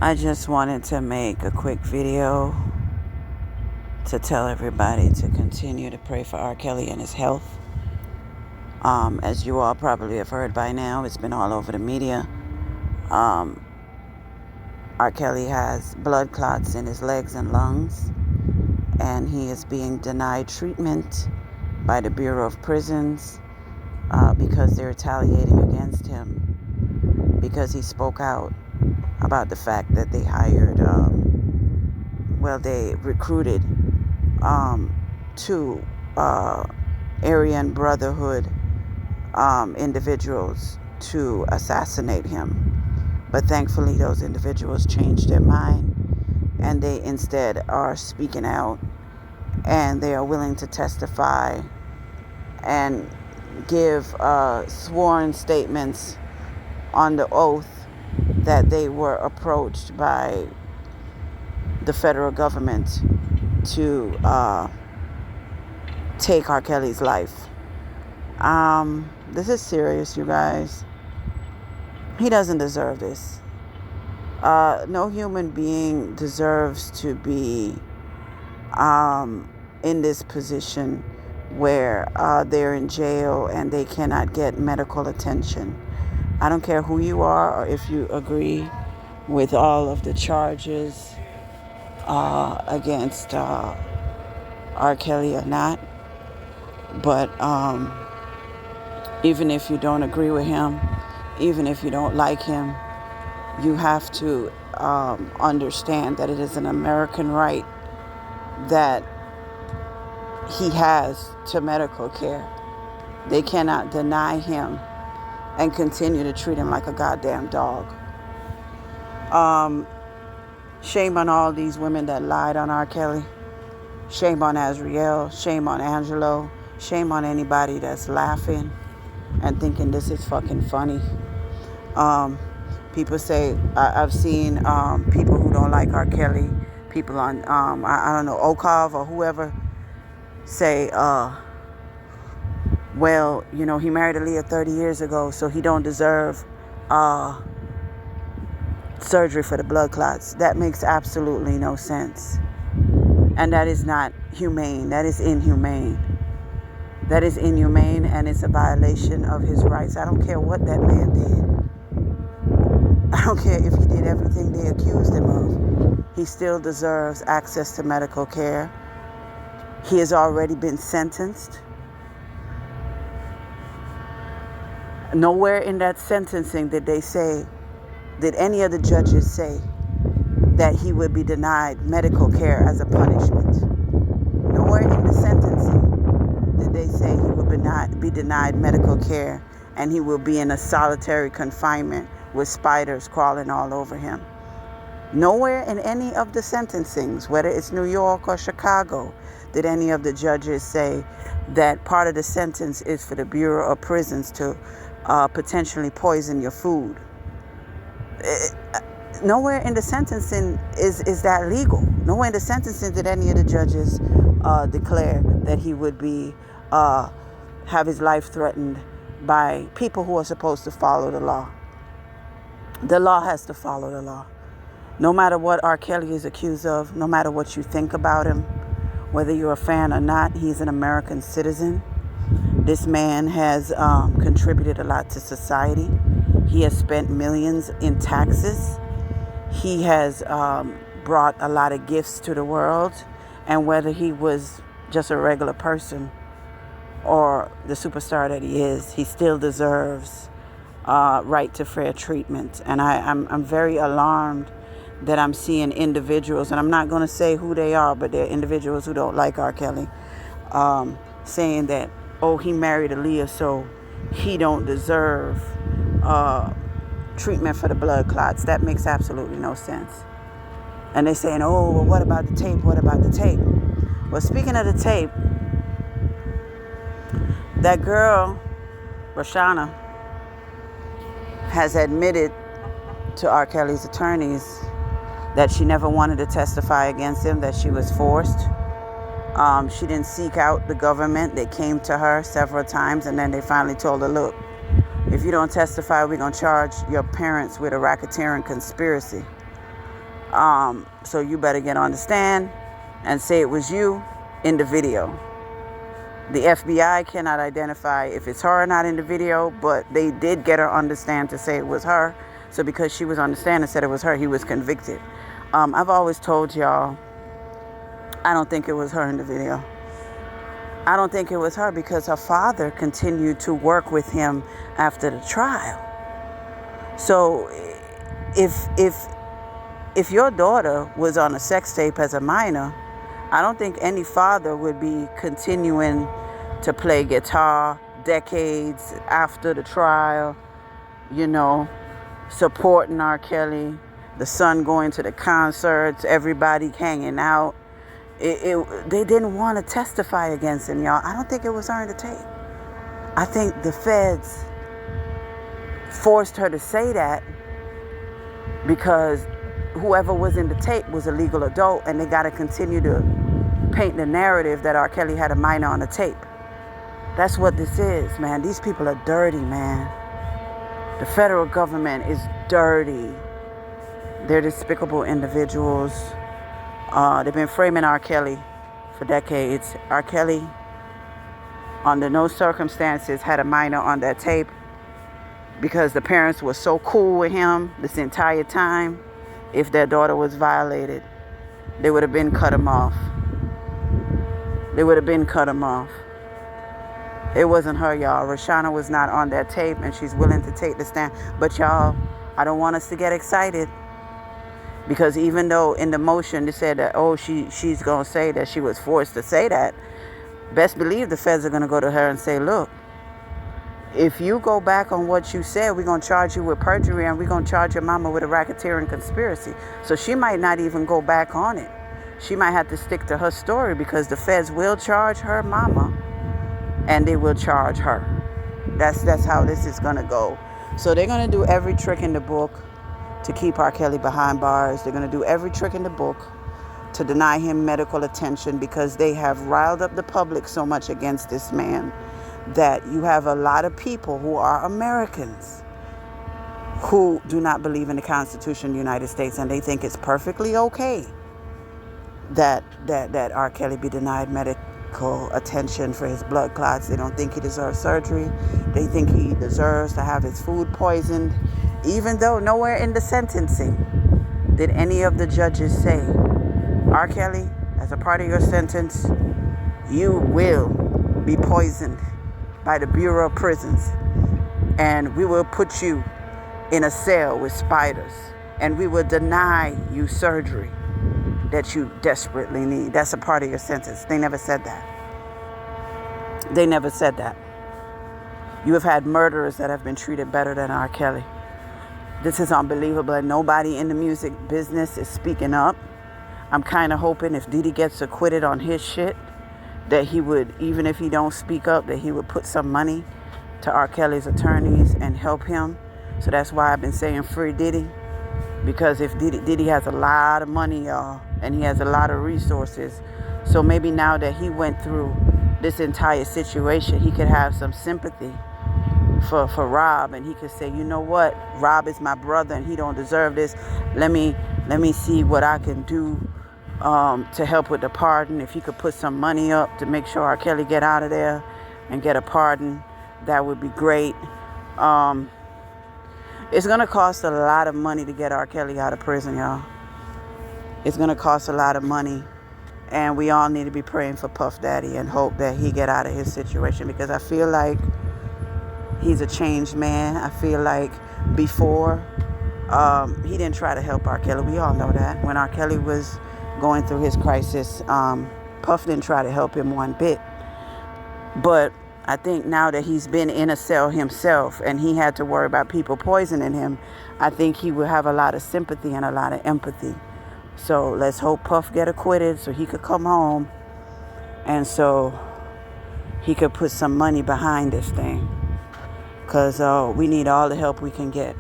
I just wanted to make a quick video to tell everybody to continue to pray for R.Kelly and his health. As you all probably have heard by now, it's been all over the media. R.Kelly has blood clots in his legs and lungs, and he is being denied treatment by the Bureau of Prisons because they're retaliating against him because he spoke out about the fact that they hired, they recruited two Aryan Brotherhood individuals to assassinate him. But thankfully, those individuals changed their mind, and they instead are speaking out, and they are willing to testify and give sworn statements on the oath that they were approached by the federal government to take R. Kelly's life. This is serious, you guys. He doesn't deserve this. No human being deserves to be in this position where they're in jail and they cannot get medical attention. I don't care who you are or if you agree with all of the charges against R. Kelly or not. But even if you don't agree with him, even if you don't like him, you have to understand that it is an American right that he has to medical care. They cannot deny him and continue to treat him like a goddamn dog. Shame on all these women that lied on R. Kelly. Shame on Azriel. Shame on Angelo. Shame on anybody that's laughing and thinking this is fucking funny. People say, I've seen people who don't like R. Kelly, people on, I don't know, Okov or whoever, say, well, you know, he married Aaliyah 30 years ago, so he don't deserve surgery for the blood clots. That makes absolutely no sense. And that is not humane. That is inhumane. That is inhumane, and it's a violation of his rights. I don't care what that man did. I don't care if he did everything they accused him of. He still deserves access to medical care. He has already been sentenced. Nowhere in that sentencing did any of the judges say that he would be denied medical care as a punishment. Nowhere in the sentencing did they say he would be denied medical care and he will be in a solitary confinement with spiders crawling all over him. Nowhere in any of the sentencings, whether it's New York or Chicago, did any of the judges say that part of the sentence is for the Bureau of Prisons to potentially poison your food. Nowhere in the sentencing is that legal. Nowhere in the sentencing did any of the judges declare that he would be have his life threatened by people who are supposed to follow the law. The law has to follow the law. No matter what R. Kelly is accused of, no matter what you think about him, whether you're a fan or not, he's an American citizen. This man has contributed a lot to society. He has spent millions in taxes. He has brought a lot of gifts to the world. And whether he was just a regular person or the superstar that he is, he still deserves right to fair treatment. And I'm very alarmed that I'm seeing individuals, and I'm not going to say who they are, but they're individuals who don't like R. Kelly, saying that, oh, he married Aaliyah, so he don't deserve treatment for the blood clots. That makes absolutely no sense. And they're saying, oh, well, what about the tape? What about the tape? Well, speaking of the tape, that girl, Roshana, has admitted to R. Kelly's attorneys that she never wanted to testify against him, that she was forced. She didn't seek out the government. They came to her several times, and then they finally told her, look, if you don't testify, we're going to charge your parents with a racketeering conspiracy. So you better get on the stand and say it was you in the video. The FBI cannot identify if it's her or not in the video, but they did get her on the stand to say it was her. So because she was on the stand and said it was her, he was convicted. I've always told y'all, I don't think it was her in the video. I don't think it was her because her father continued to work with him after the trial. So if your daughter was on a sex tape as a minor, I don't think any father would be continuing to play guitar decades after the trial, supporting R.Kelly, the son going to the concerts, everybody hanging out. They didn't want to testify against him, y'all. I don't think it was her in the tape. I think the feds forced her to say that because whoever was in the tape was a legal adult, and they got to continue to paint the narrative that R. Kelly had a minor on the tape. That's what this is, man. These people are dirty, man. The federal government is dirty. They're despicable individuals. They've been framing R. Kelly for decades. R. Kelly, under no circumstances, had a minor on that tape because the parents were so cool with him this entire time. If their daughter was violated, they would have been cut him off. They would have been cut him off. It wasn't her, y'all. Roshana was not on that tape, and she's willing to take the stand. But y'all, I don't want us to get excited. Because even though in the motion they said that, she's going to say that she was forced to say that, best believe the feds are going to go to her and say, look, if you go back on what you said, we're going to charge you with perjury, and we're going to charge your mama with a racketeering conspiracy. So she might not even go back on it. She might have to stick to her story because the feds will charge her mama and they will charge her. That's how this is going to go. So they're going to do every trick in the book to keep R. Kelly behind bars. They're going to do every trick in the book to deny him medical attention because they have riled up the public so much against this man that you have a lot of people who are Americans who do not believe in the Constitution of the United States, and they think it's perfectly okay that R. Kelly be denied medical attention for his blood clots. They don't think he deserves surgery. They think he deserves to have his food poisoned, even though nowhere in the sentencing did any of the judges say, R. Kelly, as a part of your sentence, you will be poisoned by the Bureau of Prisons, and we will put you in a cell with spiders, and we will deny you surgery that you desperately need. That's a part of your sentence. They never said that. They never said that. You have had murderers that have been treated better than R. Kelly. This is unbelievable, and nobody in the music business is speaking up. I'm kind of hoping if Diddy gets acquitted on his shit, that he would, even if he don't speak up, that he would put some money to R. Kelly's attorneys and help him. So that's why I've been saying free Diddy. Because if Diddy has a lot of money, y'all, and he has a lot of resources. So maybe now that he went through this entire situation, he could have some sympathy for Rob, and he could say, you know what, Rob is my brother and he don't deserve this. Let me see what I can do to help with the pardon. If he could put some money up to make sure R. Kelly get out of there and get a pardon, that would be great. It's going to cost a lot of money to get R. Kelly out of prison, y'all. It's going to cost a lot of money. And we all need to be praying for Puff Daddy and hope that he get out of his situation, because I feel like he's a changed man. I feel like before, he didn't try to help R. Kelly. We all know that. When R. Kelly was going through his crisis, Puff didn't try to help him one bit. But I think now that he's been in a cell himself and he had to worry about people poisoning him, I think he will have a lot of sympathy and a lot of empathy. So let's hope Puff get acquitted so he could come home and so he could put some money behind this thing. Because we need all the help we can get.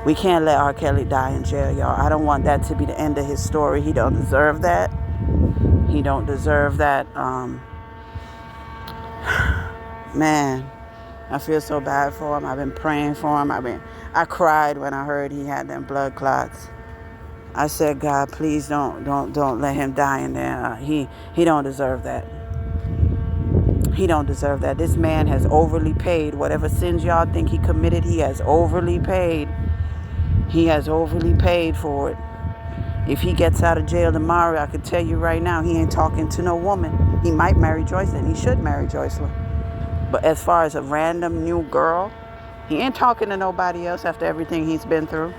We can't let R. Kelly die in jail, y'all. I don't want that to be the end of his story. He don't deserve that. He don't deserve that. Man, I feel so bad for him. I've been praying for him. I cried when I heard he had them blood clots. I said, God, please don't let him die in there. He don't deserve that. He don't deserve that. This man has overly paid. Whatever sins y'all think he committed, he has overly paid. He has overly paid for it. If he gets out of jail tomorrow, I can tell you right now, he ain't talking to no woman. He might marry Joycelyn. He should marry Joycelyn. But as far as a random new girl, he ain't talking to nobody else after everything he's been through.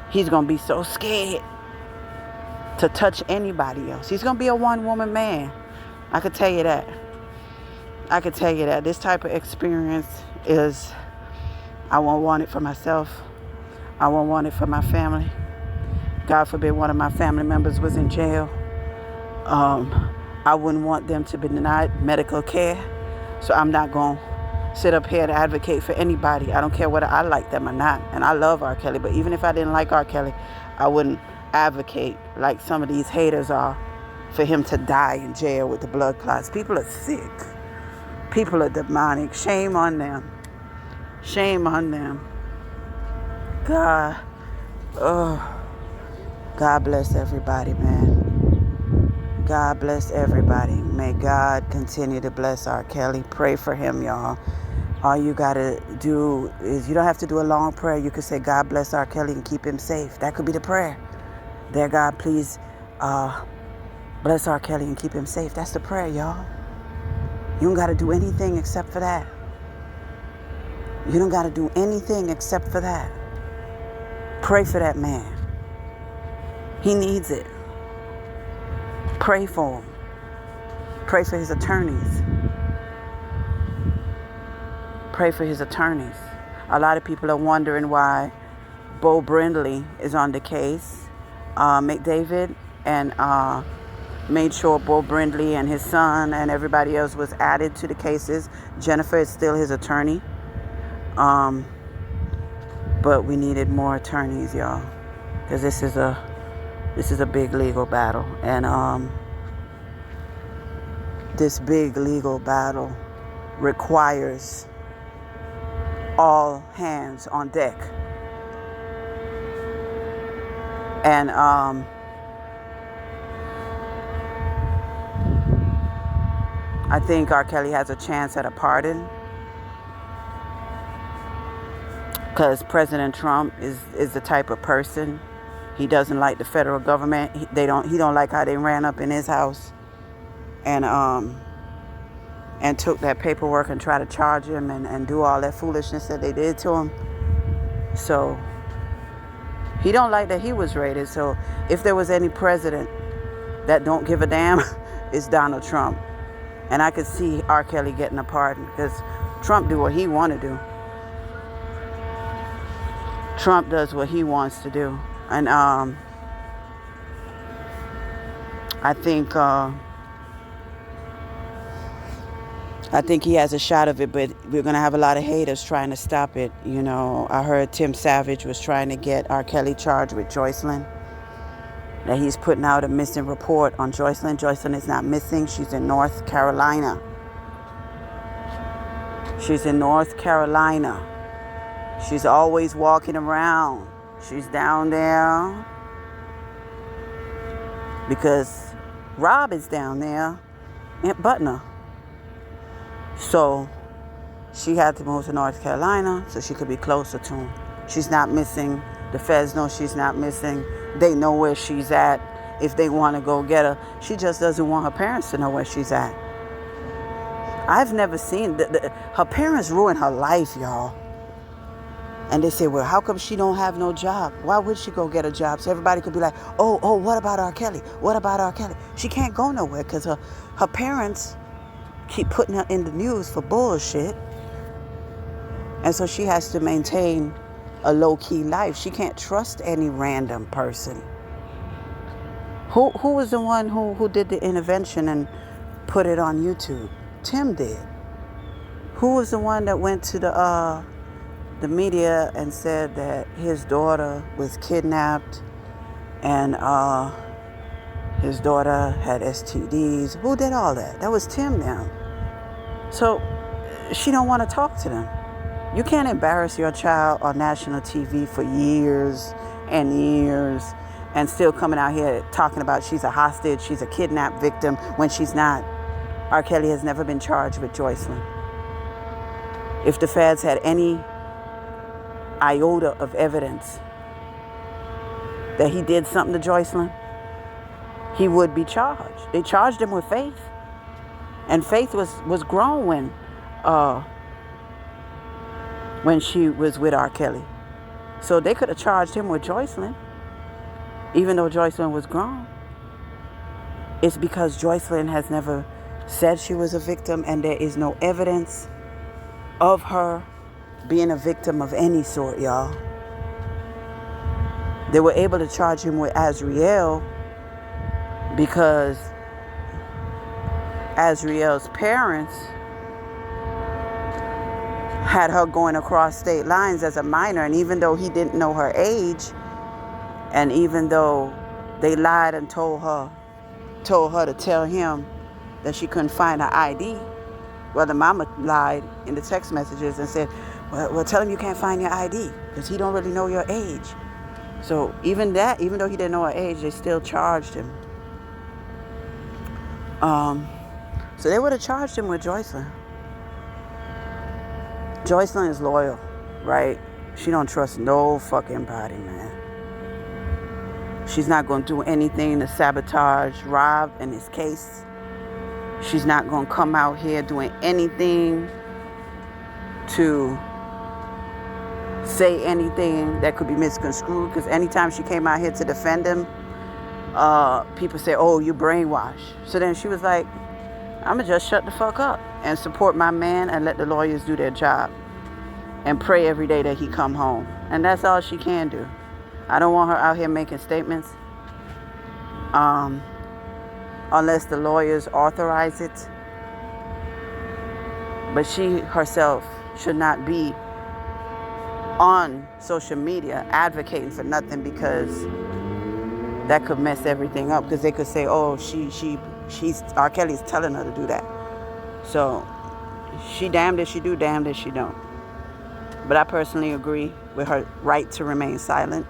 He's going to be so scared to touch anybody else. He's going to be a one-woman man. I could tell you that. I could tell you that. This type of experience is, I won't want it for myself. I won't want it for my family. God forbid one of my family members was in jail. I wouldn't want them to be denied medical care. So I'm not going to sit up here and advocate for anybody. I don't care whether I like them or not. And I love R.Kelly. But even if I didn't like R.Kelly, I wouldn't advocate like some of these haters are for him to die in jail with the blood clots. People are sick. People are demonic. Shame on them. Shame on them. God. Oh. God bless everybody, man. God bless everybody. May God continue to bless R.Kelly. Pray for him, y'all. All you got to do is, you don't have to do a long prayer. You could say, God bless R.Kelly and keep him safe. That could be the prayer. Dear God, please bless R.Kelly and keep him safe. That's the prayer, y'all. You don't got to do anything except for that. You don't got to do anything except for that. Pray for that man. He needs it. Pray for him. Pray for his attorneys. Pray for his attorneys. A lot of people are wondering why Bo Brindley is on the case. McDavid and made sure Bo Brindley and his son and everybody else was added to the cases. Jennifer is still his attorney. But we needed more attorneys, y'all, because this is a big legal battle. And this big legal battle requires all hands on deck. And I think R.Kelly has a chance at a pardon, because President Trump is the type of person, he doesn't like the federal government. He don't like how they ran up in his house and took that paperwork and tried to charge him and do all that foolishness that they did to him. So he don't like that he was raided. So if there was any president that don't give a damn, it's Donald Trump. And I could see R. Kelly getting a pardon, because Trump do what he want to do. Trump does what he wants to do. And I think he has a shot of it, but we're going to have a lot of haters trying to stop it. You know, I heard Tim Savage was trying to get R. Kelly charged with Joycelyn, that he's putting out a missing report on Joycelyn. Joycelyn is not missing. She's in North Carolina. She's in North Carolina. She's always walking around. She's down there because Rob is down there, Aunt Butner. So she had to move to North Carolina so she could be closer to him. She's not missing. The feds know she's not missing. They know where she's at if they want to go get her. She just doesn't want her parents to know where she's at. I've never seen her parents ruin her life, y'all. And they say, well, how come she don't have no job? Why would she go get a job? So everybody could be like, oh, what about R. Kelly? What about R. Kelly? She can't go nowhere because her parents keep putting her in the news for bullshit. And so she has to maintain a low-key life. She can't trust any random person. Who was the one who did the intervention and put it on YouTube? Tim did. Who was the one that went to the media and said that his daughter was kidnapped and his daughter had STDs? Who did all that? That was Tim now. So she don't want to talk to them. You can't embarrass your child on national TV for years and years and still coming out here talking about she's a hostage, she's a kidnapped victim, when she's not. R. Kelly has never been charged with Joycelyn. If the feds had any iota of evidence that he did something to Joycelyn, he would be charged. They charged him with Faith. And Faith was grown when she was with R. Kelly. So they could have charged him with Joycelyn, even though Joycelyn was grown. It's because Joycelyn has never said she was a victim, and there is no evidence of her being a victim of any sort, y'all. They were able to charge him with Azriel because Azriel's parents had her going across state lines as a minor, and even though he didn't know her age, and even though they lied and told her to tell him that she couldn't find her ID, well, the mama lied in the text messages and said, well, tell him you can't find your ID because he don't really know your age. So even though he didn't know her age, they still charged him. So they would have charged him with Joycelyn. Joycelyn is loyal, right? She don't trust no fucking body, man. She's not going to do anything to sabotage Rob and his case. She's not going to come out here doing anything to say anything that could be misconstrued. Because anytime she came out here to defend him, people say, oh, you brainwashed. So then she was like, I'm going to just shut the fuck up and support my man and let the lawyers do their job and pray every day that he come home. And that's all she can do. I don't want her out here making statements unless the lawyers authorize it. But she herself should not be on social media advocating for nothing, because that could mess everything up, because they could say, oh, she's R. Kelly's telling her to do that. So she damned if she do, damned if she don't. But I personally agree with her right to remain silent.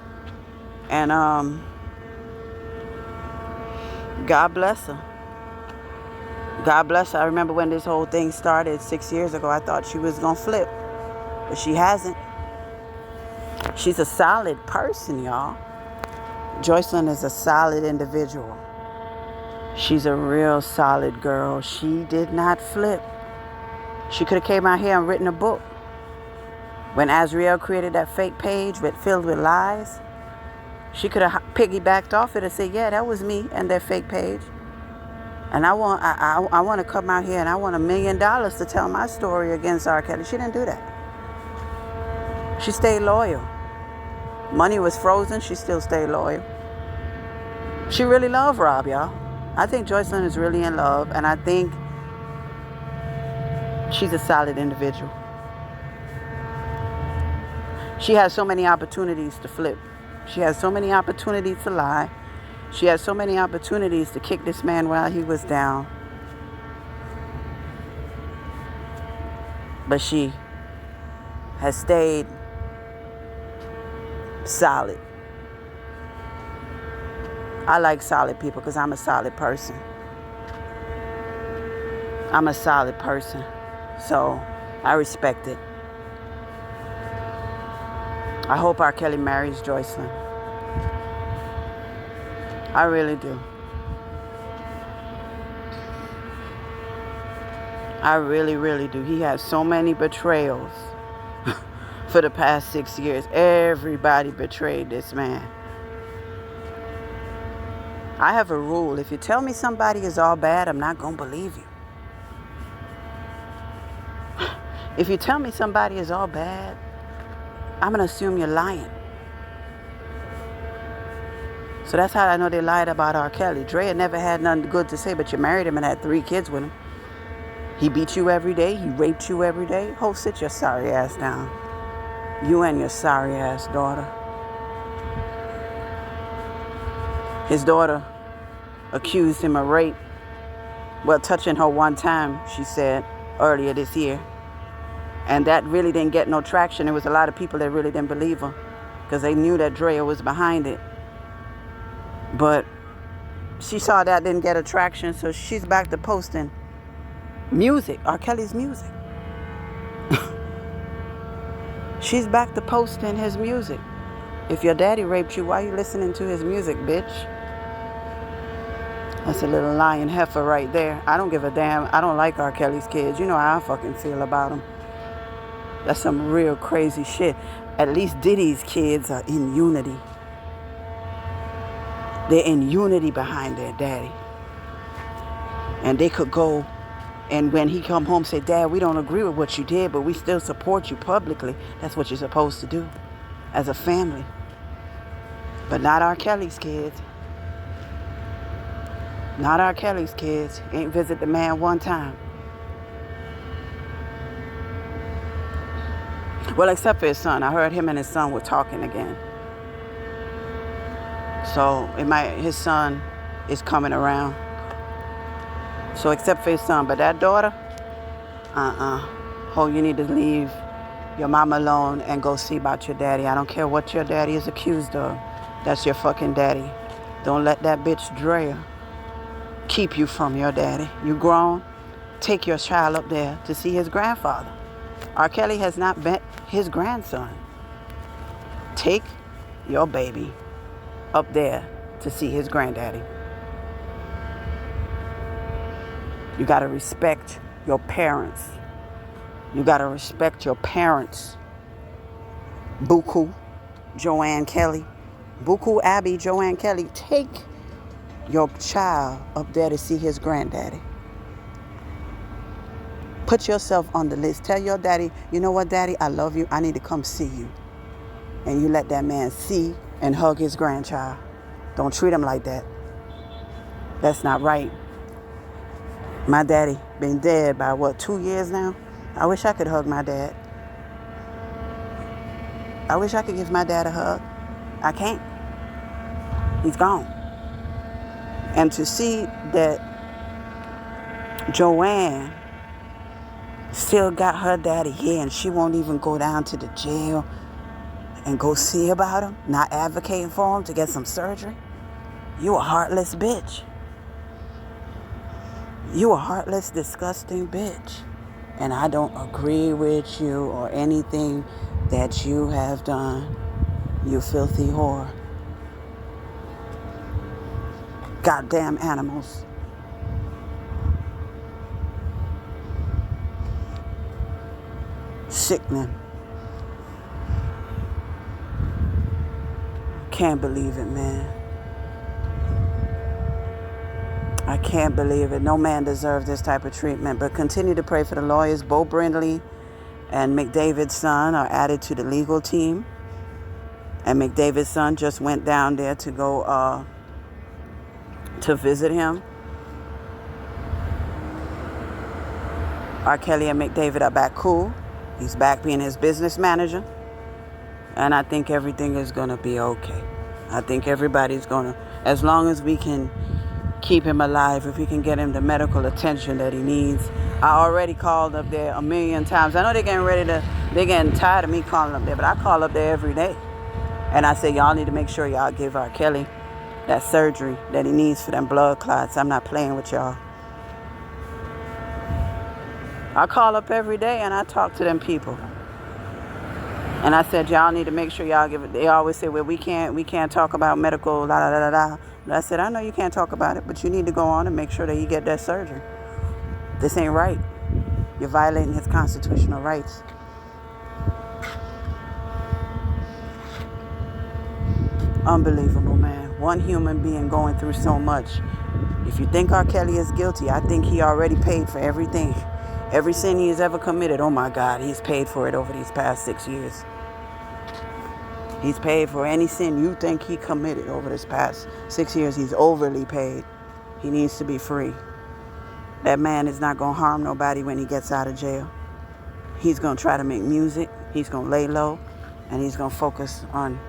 And God bless her. God bless her. I remember when this whole thing started 6 years ago, I thought she was going to flip. But she hasn't. She's a solid person, y'all. Joycelyn is a solid individual. She's a real solid girl. She did not flip. She could have came out here and written a book. When Azriel created that fake page filled with lies, she could have piggybacked off it and said, yeah, that was me and that fake page. And I want to come out here and I want $1 million to tell my story against R. Kelly. She didn't do that. She stayed loyal. Money was frozen. She still stayed loyal. She really loved Rob, y'all. I think Joycelyn is really in love, and I think she's a solid individual. She has so many opportunities to flip. She has so many opportunities to lie. She has so many opportunities to kick this man while he was down. But she has stayed solid. I like solid people because I'm a solid person. I'm a solid person. So I respect it. I hope R. Kelly marries Joycelyn. I really do. I really, really do. He has so many betrayals for the past 6 years. Everybody betrayed this man. I have a rule. If you tell me somebody is all bad, I'm not going to believe you. If you tell me somebody is all bad, I'm going to assume you're lying. So that's how I know they lied about R. Kelly. Dre never had nothing good to say, but you married him and had 3 kids with him. He beat you every day. He raped you every day. Ho, sit your sorry ass down. You and your sorry ass daughter. His daughter accused him of rape. Well, touching her one time, she said, earlier this year. And that really didn't get no traction. There was a lot of people that really didn't believe her because they knew that Drea was behind it. But she saw that didn't get attraction, so she's back to posting music, R. Kelly's music. She's back to posting his music. If your daddy raped you, why are you listening to his music, bitch? That's a little lying heifer right there. I don't give a damn. I don't like R. Kelly's kids. You know how I fucking feel about them. That's some real crazy shit. At least Diddy's kids are in unity. They're in unity behind their daddy. And they could go, and when he come home, say, Dad, we don't agree with what you did, but we still support you publicly. That's what you're supposed to do as a family. But not R. Kelly's kids. Not R. Kelly's kids. Ain't visit the man one time. Well, except for his son. I heard him and his son were talking again. So his son is coming around. So except for his son. But that daughter, oh, you need to leave your mama alone and go see about your daddy. I don't care what your daddy is accused of. That's your fucking daddy. Don't let that bitch Drea keep you from your daddy. You grown. Take your child up there to see his grandfather. R. Kelly has not met his grandson. Take your baby up there to see his granddaddy. You got to respect your parents. You got to respect your parents. Buku, Joanne Kelly. Buku Abby, Joanne Kelly. Take your child up there to see his granddaddy. Put yourself on the list. Tell your daddy, you know what, daddy, I love you. I need to come see you. And you let that man see and hug his grandchild. Don't treat him like that. That's not right. My daddy been dead by 2 years now? I wish I could hug my dad. I wish I could give my dad a hug. I can't. He's gone. And to see that Joanne still got her daddy here and she won't even go down to the jail and go see about him, not advocating for him to get some surgery. You a heartless bitch. You a heartless, disgusting bitch. And I don't agree with you or anything that you have done, you filthy whore. Goddamn animals. Sickening. Can't believe it, man. I can't believe it. No man deserves this type of treatment. But continue to pray for the lawyers. Bo Brindley and McDavid's son are added to the legal team. And McDavid's son just went down there to go to visit him. R. Kelly and McDavid are back cool. He's back being his business manager. And I think everything is going to be okay. I think everybody's going to, as long as we can keep him alive, if we can get him the medical attention that he needs. I already called up there 1,000,000 times. I know they're getting tired of me calling up there, but I call up there every day. And I say, y'all need to make sure y'all give R. Kelly that surgery that he needs for them blood clots. I'm not playing with y'all. I call up every day and I talk to them people. And I said, y'all need to make sure y'all give it. They always say, well, we can't talk about medical, la, la, la, la, la. But I said, I know you can't talk about it, but you need to go on and make sure that you get that surgery. This ain't right. You're violating his constitutional rights. Unbelievable, man. One human being going through so much. If you think R. Kelly is guilty, I think he already paid for everything. Every sin he has ever committed, oh my God, he's paid for it over these past 6 years. He's paid for any sin you think he committed over this past 6 years. He's overly paid. He needs to be free. That man is not going to harm nobody when he gets out of jail. He's going to try to make music. He's going to lay low. And he's going to focus on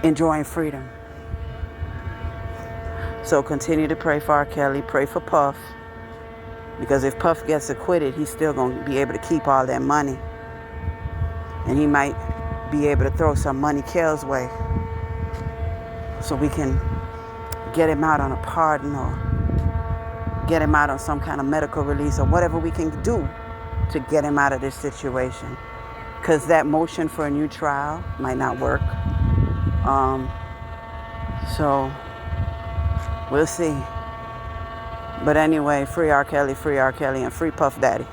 enjoying freedom. So continue to pray for R. Kelly. Pray for Puff. Because if Puff gets acquitted, he's still going to be able to keep all that money. And he might be able to throw some money Kel's way. so we can get him out on a pardon or get him out on some kind of medical release or whatever we can do to get him out of this situation. Because that motion for a new trial might not work. So we'll see. But anyway, free R. Kelly, and free Puff Daddy.